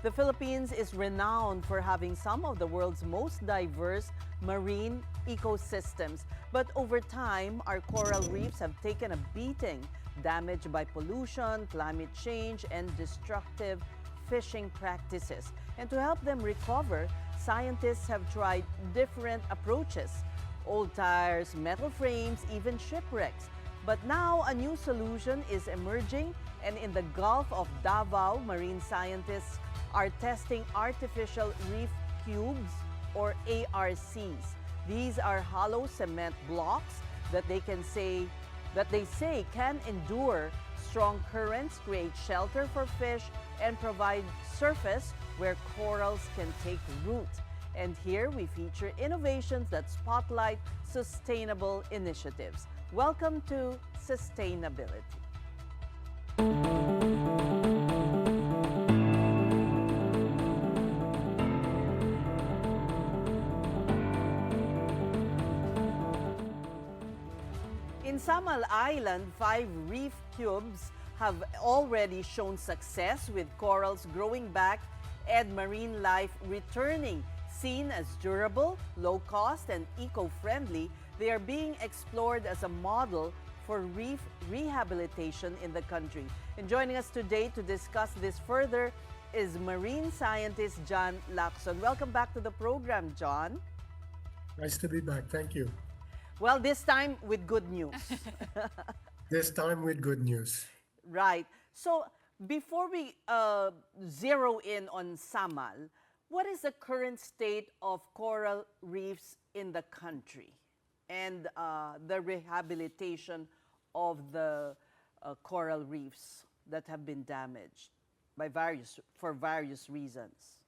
The Philippines is renowned for having some of the world's most diverse marine ecosystems. But over time, our coral reefs have taken a beating, damaged by pollution, climate change, and destructive fishing practices. And to help them recover, scientists have tried different approaches: old tires, metal frames, even shipwrecks. But now a new solution is emerging, and in the Gulf of Davao, marine scientists are testing artificial reef cubes, or ARCs. These are hollow cement blocks that they say can endure strong currents, create shelter for fish, and provide surface where corals can take root. And here we feature innovations that spotlight sustainable initiatives. Welcome to Sustainability. In Samal Island, 5 reef cubes have already shown success, with corals growing back and marine life returning. Seen as durable, low cost, and eco-friendly, they are being explored as a model for reef rehabilitation in the country. And joining us today to discuss this further is marine scientist John Lacson. Welcome back to the program, John. Nice to be back. Thank you. Well, this time with good news. This time with good news. Right. So before we zero in on Samal, what is the current state of coral reefs in the country and the rehabilitation of the coral reefs that have been damaged for various reasons?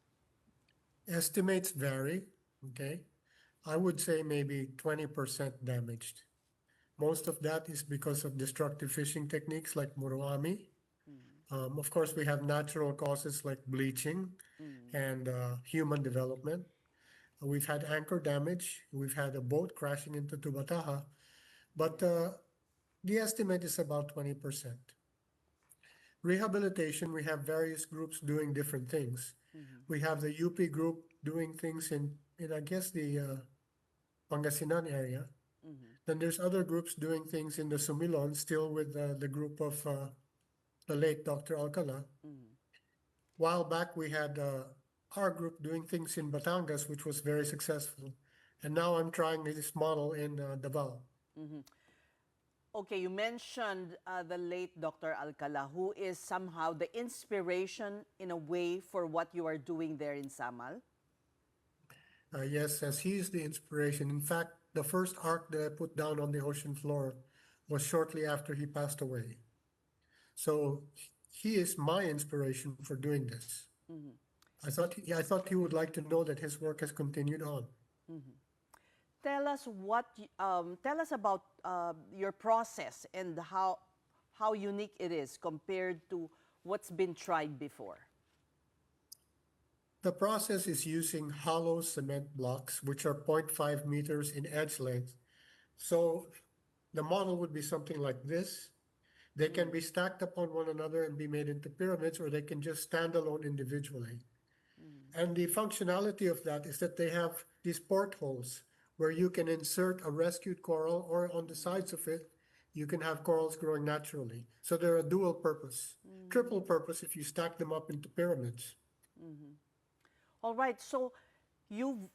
Estimates vary, okay? I would say maybe 20% damaged. Most of that is because of destructive fishing techniques like muroami. Of course, we have natural causes like bleaching and human development. We've had anchor damage. We've had a boat crashing into Tubataha. But the estimate is about 20%. Rehabilitation, we have various groups doing different things. We have the UP group doing things in I guess, the Pangasinan area. Then there's other groups doing things in the Sumilon, still with the group of the late Dr. Alcala. While back, we had our group doing things in Batangas, which was very successful. And now I'm trying this model in Davao. Okay, you mentioned the late Dr. Alcala, who is somehow the inspiration in a way for what you are doing there in Samal. Yes, as he is the inspiration. In fact, the first arc that I put down on the ocean floor was shortly after he passed away. So he is my inspiration for doing this. I thought he would like to know that his work has continued on. Tell us tell us about your process and how unique it is compared to what's been tried before. The process is using hollow cement blocks, which are 0.5 meters in edge length. So the model would be something like this. They can be stacked upon one another and be made into pyramids, or they can just stand alone individually. And the functionality of that is that they have these portholes where you can insert a rescued coral, or on the sides of it, you can have corals growing naturally. So they're a dual purpose, triple purpose if you stack them up into pyramids. All right, so you've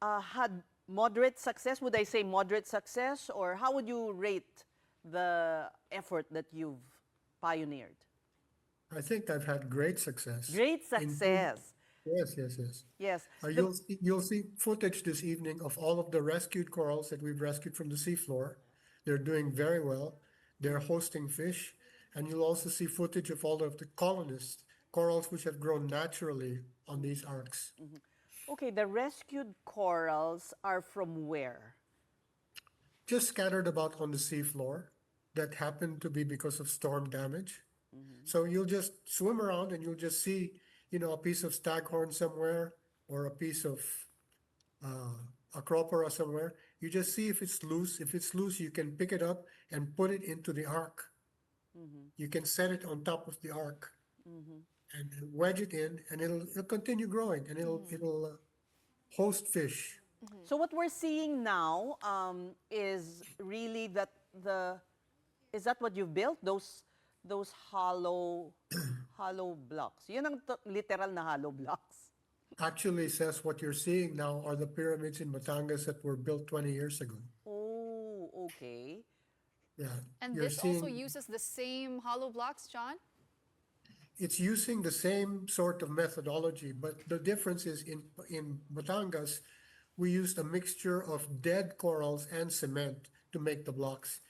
had moderate success. Would I say moderate success, or how would you rate the effort that you've pioneered? I think I've had great success. Great success. Yes. Yes. You'll see footage this evening of all of the rescued corals that we've rescued from the seafloor. They're doing very well. They're hosting fish. And you'll also see footage of all of the colonists, corals which have grown naturally on these arcs. Okay, the rescued corals are from where? Just scattered about on the seafloor that happened to be because of storm damage. So you'll just swim around and you'll just see, a piece of staghorn somewhere, or a piece of acropora somewhere. You just see if it's loose. If it's loose, you can pick it up and put it into the ark. You can set it on top of the ark. and wedge it in, and it'll continue growing, and it'll host fish. So what we're seeing now is really that the is that what you've built? Those hollow blocks. Yun ang literal na hollow blocks. Actually says what you're seeing now are the pyramids in Batangas that were built 20 years ago. Oh, okay. Yeah, And you're this also seeing uses the same hollow blocks, John? it's using the same sort of methodology, but the difference is in Batangas, we used a mixture of dead corals and cement to make the blocks.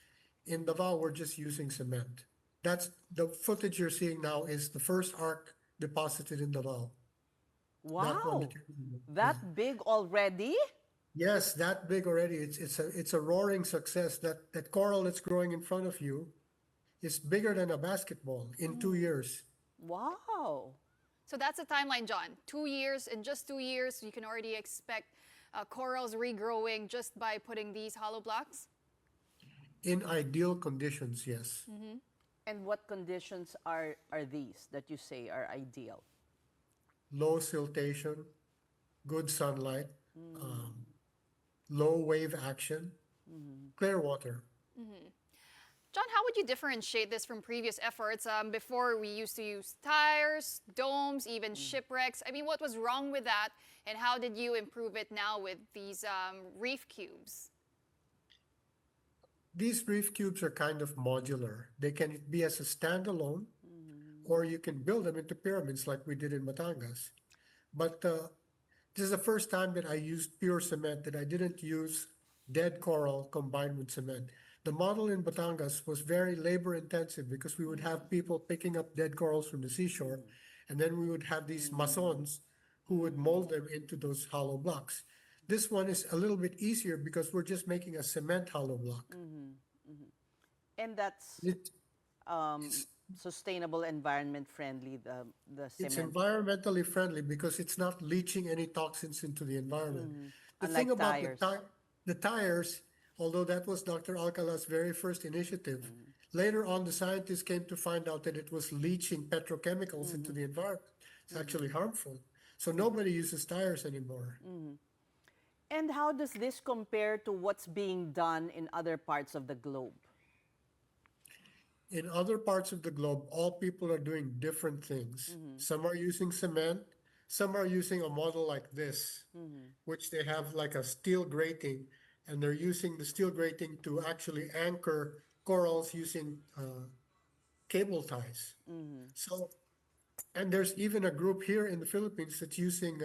In Davao, we're just using cement. That's the footage you're seeing now is the first arc deposited in Davao. That one Wow. that you're, yeah. That big already? Yes, that big already. It's a roaring success. That coral that's growing in front of you is bigger than a basketball in 2 years. Wow. So that's the timeline, John. 2 years, in just 2 years, you can already expect corals regrowing just by putting these hollow blocks? In ideal conditions, yes. And what conditions are these that you say are ideal? Low siltation, good sunlight, low wave action, clear water. John, how would you differentiate this from previous efforts? Before we used to use tires, domes, even shipwrecks. I mean, what was wrong with that, and how did you improve it now with these reef cubes? These reef cubes are kind of modular. They can be as a standalone, or you can build them into pyramids like we did in Batangas. But this is the first time that I used pure cement, that I didn't use dead coral combined with cement. The model in Batangas was very labor intensive because we would have people picking up dead corals from the seashore, and then we would have these masons who would mold them into those hollow blocks. This one is a little bit easier because we're just making a cement hollow block. And that's It, sustainable, environment friendly, the it's cement. environmentally friendly because it's not leaching any toxins into the environment. The Unlike thing about tires. The tires, although that was Dr. Alcala's very first initiative, later on the scientists came to find out that it was leaching petrochemicals into the environment. It's actually harmful. So nobody uses tires anymore. And how does this compare to what's being done in other parts of the globe? In other parts of the globe, all people are doing different things. Some are using cement, some are using a model like this, which they have like a steel grating, and they're using the steel grating to actually anchor corals using cable ties. So, and there's even a group here in the Philippines that's using,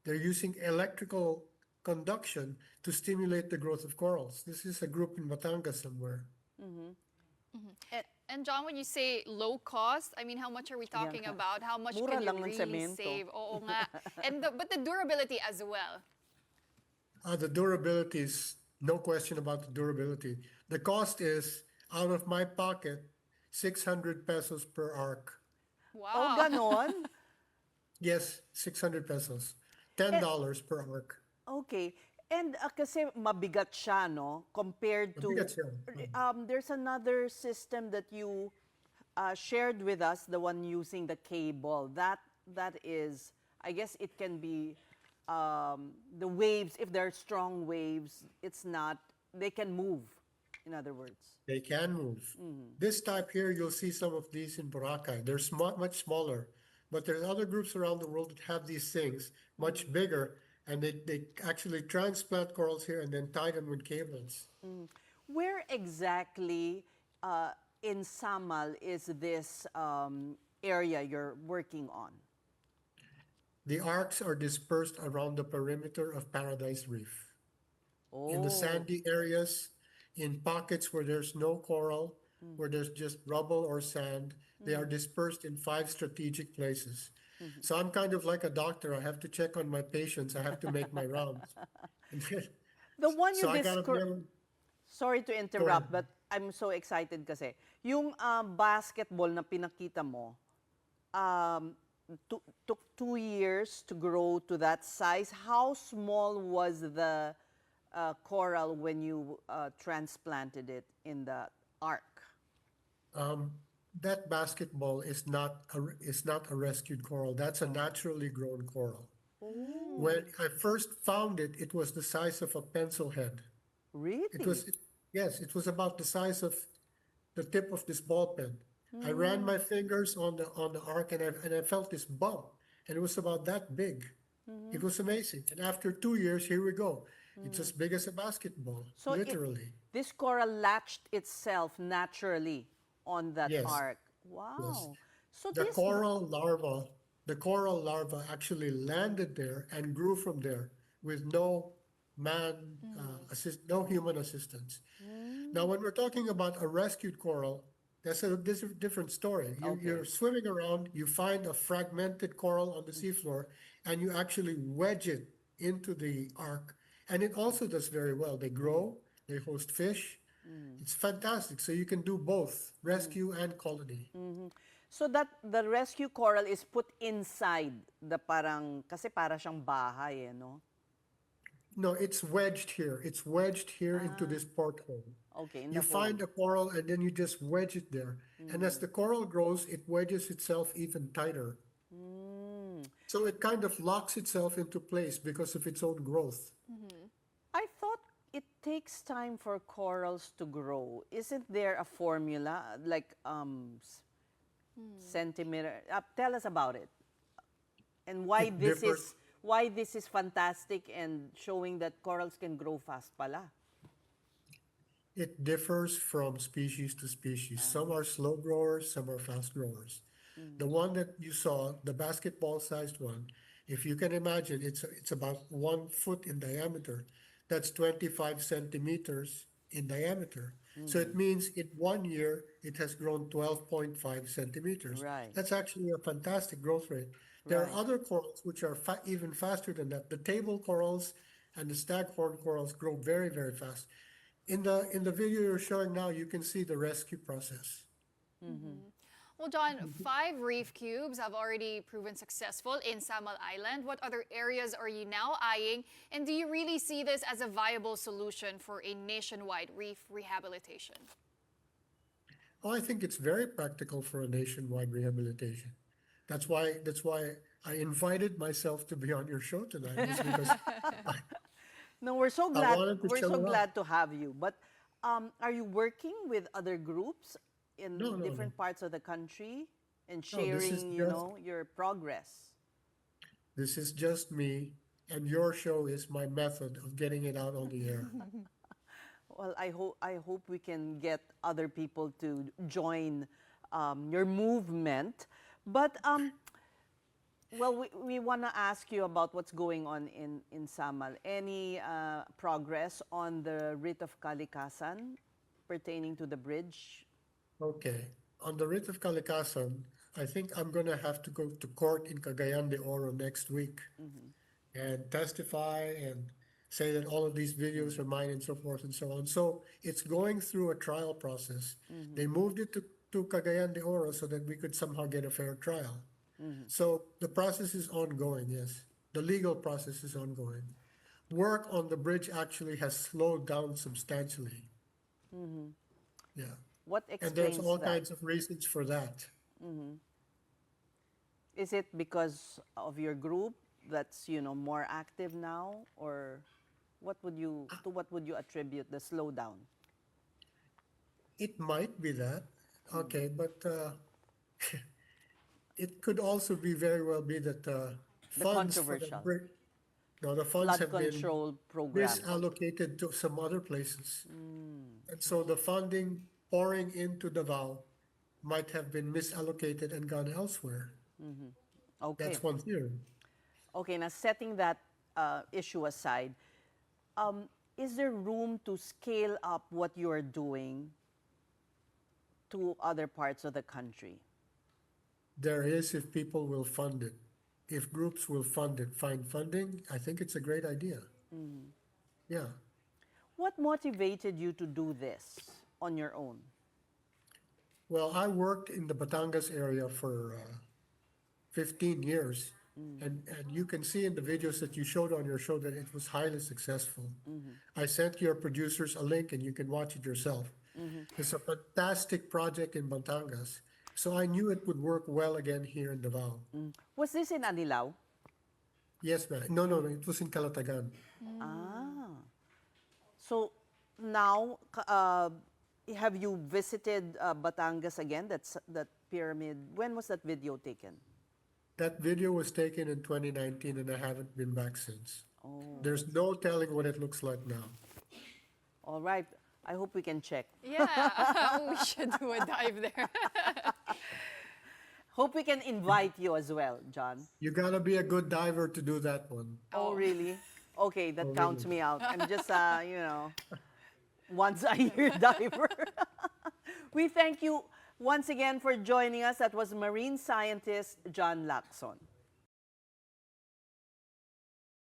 they're using electrical conduction to stimulate the growth of corals. This is a group in Batangas somewhere. And John, when you say low cost, I mean, how much are we talking nga. about? How much Mura can you lang ng really semento. save? Oo nga. But the durability as well. The durability is no question about the durability. The cost is out of my pocket, 600 pesos per arc. Oh, Wow. ganon? Yes, 600 pesos. $10 per arc. Okay. And kasi mabigat siya, no? Compared to... Mabigat siya. There's another system that you shared with us, the one using the cable. That is, I guess it can be the waves, if there are strong waves, it's not, they can move, in other words. They can move. This type here, you'll see some of these in Boracay. They're much smaller, but there's other groups around the world that have these things much bigger, and they actually transplant corals here and then tie them with cables. Where exactly in Samal is this area you're working on? The arcs are dispersed around the perimeter of Paradise Reef. In the Oh. sandy areas, in pockets where there's no coral, where there's just rubble or sand, they are dispersed in 5 strategic places. So I'm kind of like a doctor. I have to check on my patients. I have to make my rounds. The one you So I gotta be described, able, sorry to interrupt, ahead. but I'm so excited kasi. Yung basketball na pinakita mo, took 2 years to grow to that size. How small was the coral when you transplanted it in the ark? that basketball is not a rescued coral. That's a naturally grown coral. Oh, When I first found it, it was the size of a pencil head. It really? was, yes, it was about the size of the tip of this ball pen. I ran my fingers on the arc and I felt this bump, and it was about that big. It was amazing. And after 2 years, here we go. It's as big as a basketball, So literally. this coral latched itself naturally on that Yes, arc. yes. Wow. So The this, coral larva, the coral larva actually landed there and grew from there with no no human assistance. Now, when we're talking about a rescued coral, that's a different story. You're okay, swimming around, you find a fragmented coral on the seafloor, and you actually wedge it into the ark. And it also does very well. They grow, they host fish. It's fantastic. So you can do both rescue and colony. so that the rescue coral is put inside the parang, kasi para siyang bahay eh, no? No, it's wedged here. It's wedged here into this porthole. Okay, in You the hole. find a coral and then you just wedge it there. And as the coral grows, it wedges itself even tighter. So it kind of locks itself into place because of its own growth. I thought it takes time for corals to grow. Isn't there a formula like centimeter? Tell us about it and It differs. why this is fantastic and showing that corals can grow fast pala. It differs from species to species. Some are slow growers, some are fast growers. The one that you saw, the basketball-sized one, if you can imagine, it's about 1 foot in diameter. That's 25 centimeters in diameter. So it means in 1 year, it has grown 12.5 centimeters. Right. That's actually a fantastic growth rate. There are Right. other corals which are even faster than that. The table corals and the staghorn corals grow very, very fast. In the video you're showing now, you can see the rescue process. Well, John, 5 reef cubes have already proven successful in Samal Island. What other areas are you now eyeing? And do you really see this as a viable solution for a nationwide reef rehabilitation? Oh, I think it's very practical for a nationwide rehabilitation. That's why I invited myself to be on your show tonight, is because No, we're so I glad wanted to we're show so you up. glad to have you. But are you working with other groups in No, no, no. different parts of the country and No, sharing, your progress? this is just me, and your show is my method of getting it out on the air. Well, I hope we can get other people to join your movement. But well, we want to ask you about what's going on in Samal. Any progress on the writ of Kalikasan pertaining to the bridge? Okay. On the writ of Kalikasan, I think I'm going to have to go to court in Cagayan de Oro next week and testify and say that all of these videos are mine and so forth and so on. So it's going through a trial process. They moved it to Cagayan de Oro so that we could somehow get a fair trial. So the process is ongoing, yes. The legal process is ongoing. Work on the bridge actually has slowed down substantially. Yeah. What And there's explains all that? kinds of reasons for that. Is it because of your group that's, more active now, or what would you attribute the slowdown? It might be that, okay, but it could also be very well be that The funds for the controversial bridge, no, the funds flood have been control program. misallocated to some other places. And so the funding pouring into Davao might have been misallocated and gone elsewhere. Okay. That's one theory. Okay, now setting that issue aside, is there room to scale up what you're doing to other parts of the country? There is if people will fund it. If groups will fund it, find funding, I think it's a great idea. Yeah. What motivated you to do this on your own? Well, I worked in the Batangas area for 15 years. And you can see in the videos that you showed on your show that it was highly successful. I sent your producers a link and you can watch it yourself. It's a fantastic project in Batangas. So I knew it would work well again here in Davao. Was this in Anilao? Yes, ma'am. No, no, no. It was in Calatagan. Ah. So now, have you visited Batangas again? That pyramid. When was that video taken? That video was taken in 2019 and I haven't been back since. Oh, There's no telling what it looks like now. all right. I hope we can check. Yeah, we should do a dive there. Hope we can invite you as well, John. You gotta be a good diver to do that one. Oh, really? Okay, that Oh, counts really? me out. I'm just, once a year diver. We thank you once again for joining us. That was marine scientist John Lacson.